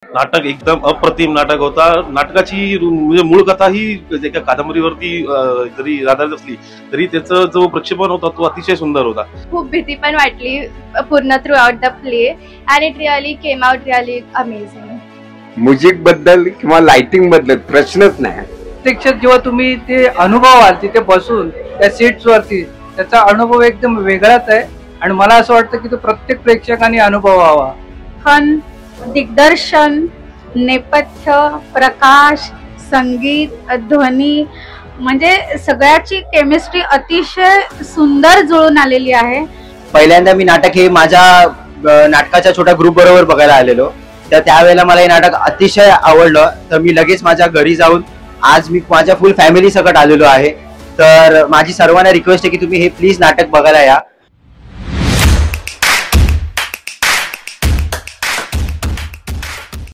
नाटक एकदम अप्रतिम नाटक होता। नाटकाची म्हणजे मूळ कथा ही एका कादंबरीवरती जरी आधारित असली तरी त्याचा जो प्रक्षेपण होता तो अतिशय सुंदर होता। खूप भीती पण वाटली पूर्ण through out the play and it really came out really amazing. Music बद्दल किंवा लाइटिंग बद्दल प्रश्नच नाही। प्रत्यक्षात जेव्हा तुम्ही ते अनुभवाल तिथे बसून त्या सीट्स वरती त्याचा अनुभव एकदम वेगळाच आहे आणि मला असं वाटतं की तो प्रत्येक प्रेक्षकाने अनुभवावा। खन, दिग्दर्शन, नेपथ्य, प्रकाश, संगीत, ध्वनी म्हणजे सगळ्याची केमिस्ट्री अतिशय सुंदर जुळून आलेली आहे। पहिल्यांदा मी नाटक हे माझ्या नाटकाच्या छोट्या ग्रुप बरोबर बघायला आलेलो, तर त्यावेळेला मला हे नाटक अतिशय आवडलं। तर मी लगेच माझ्या घरी जाऊन आज मी माझ्या फुल फॅमिली सकट आलेलो आहे। तर माझी सर्वांना रिक्वेस्ट आहे की तुम्ही हे प्लीज नाटक बघायला या।